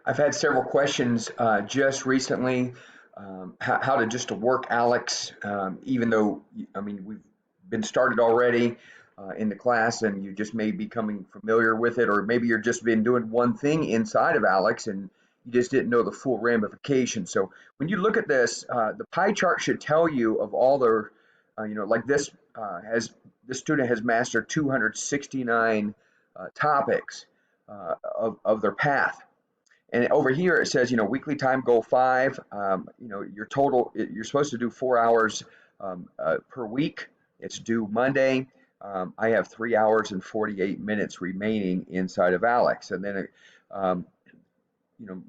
I've had several questions just recently, how to just to work Alex, even though, I mean, we've been started already in the class and you just may be becoming familiar with it, or maybe you're just been doing one thing inside of Alex and you just didn't know the full ramifications. So when you look at this, the pie chart should tell you of all the, like this student has mastered 269 topics of their path. And over here it says, weekly time goal 5. Your total, you're supposed to do 4 hours per week. It's due Monday. I have 3 hours and 48 minutes remaining inside of Alex. And then,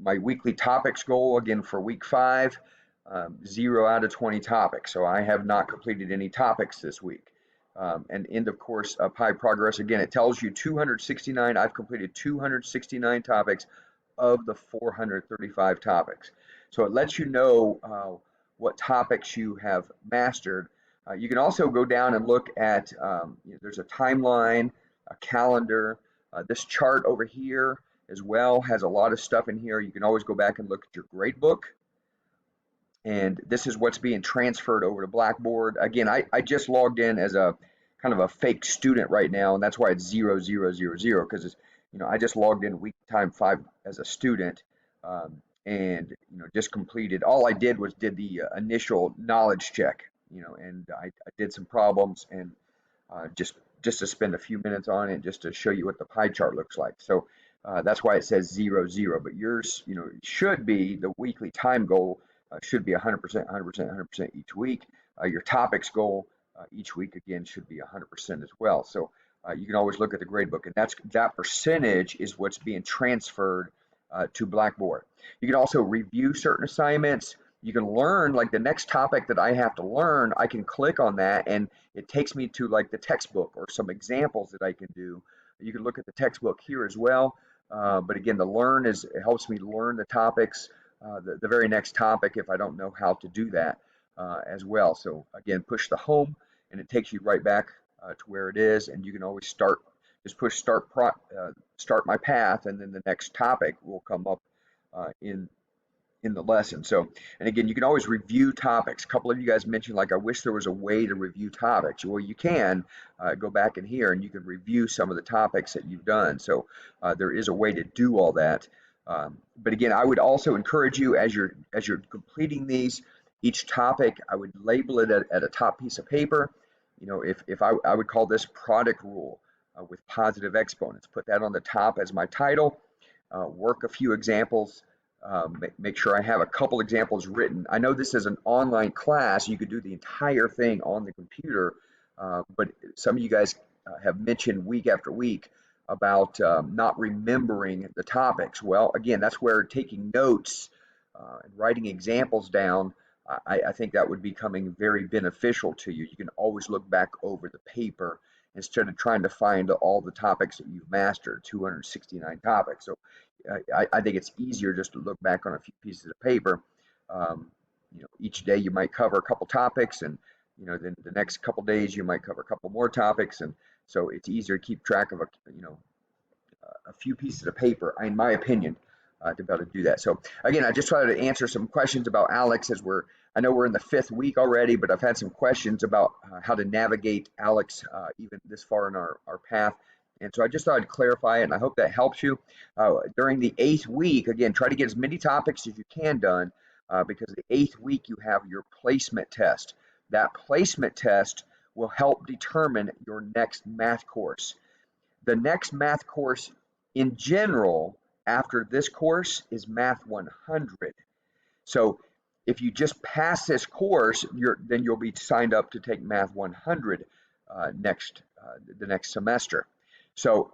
my weekly topics goal again for week 5, 0 out of 20 topics. So I have not completed any topics this week. And end of course pie progress. Again, it tells you 269. I've completed 269 topics of the 435 topics. So it lets you know what topics you have mastered. You can also go down and look at, there's a timeline, a calendar. This chart over here as well has a lot of stuff in here. You can always go back and look at your grade book. And this is what's being transferred over to Blackboard. Again, I just logged in as a kind of a fake student right now, and that's why it's 0, 0, 0, 0, because it's, I just logged in week time 5 as a student, and just completed. All I did was did the initial knowledge check, and I did some problems, and just to spend a few minutes on it, just to show you what the pie chart looks like. So that's why it says 0, 0. But yours, should be the weekly time goal. Should be 100%, 100%, 100% each week. Your topics goal each week, again, should be 100% as well. So you can always look at the gradebook, and that percentage is what's being transferred to Blackboard. You can also review certain assignments. You can learn, like the next topic that I have to learn, I can click on that, and it takes me to like the textbook or some examples that I can do. You can look at the textbook here as well. But again, it helps me learn the topics. The very next topic if I don't know how to do that as well. So again, push the home and it takes you right back to where it is, and you can always just push start my path, and then the next topic will come up in the lesson. So, and again, you can always review topics. A couple of you guys mentioned, like, I wish there was a way to review topics. Well, you can go back in here and you can review some of the topics that you've done. So there is a way to do all that. But again, I would also encourage you as you're completing these, each topic, I would label it at a top piece of paper. If I would call this product rule with positive exponents. Put that on the top as my title. Work a few examples. Make sure I have a couple examples written. I know this is an online class. You could do the entire thing on the computer, but some of you guys have mentioned week after week about not remembering the topics. Well, again, that's where taking notes and writing examples down, I think that would be becoming very beneficial to you. You can always look back over the paper instead of trying to find all the topics that you've mastered, 269 topics. So I think it's easier just to look back on a few pieces of paper. Each day you might cover a couple topics, and then the next couple days you might cover a couple more topics, and so it's easier to keep track of a few pieces of paper, in my opinion, to be able to do that. So again, I just tried to answer some questions about Alex as I know we're in the 5th week already, but I've had some questions about how to navigate Alex even this far in our path. And so I just thought I'd clarify it, and I hope that helps you. During the 8th week, again, try to get as many topics as you can done, because the 8th week you have your placement test. That placement test will help determine your next math course. The next math course in general after this course is Math 100. So if you just pass this course, then you'll be signed up to take Math 100 the next semester. So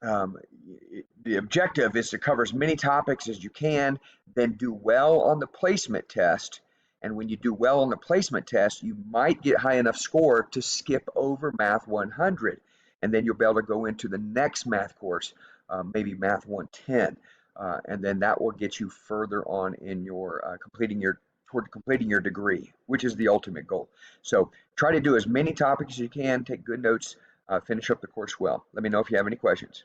the objective is to cover as many topics as you can, then do well on the placement test. And when you do well on the placement test, you might get high enough score to skip over Math 100. And then you'll be able to go into the next math course, maybe Math 110. And then that will get you further on in your toward completing your degree, which is the ultimate goal. So try to do as many topics as you can, take good notes, finish up the course well. Let me know if you have any questions.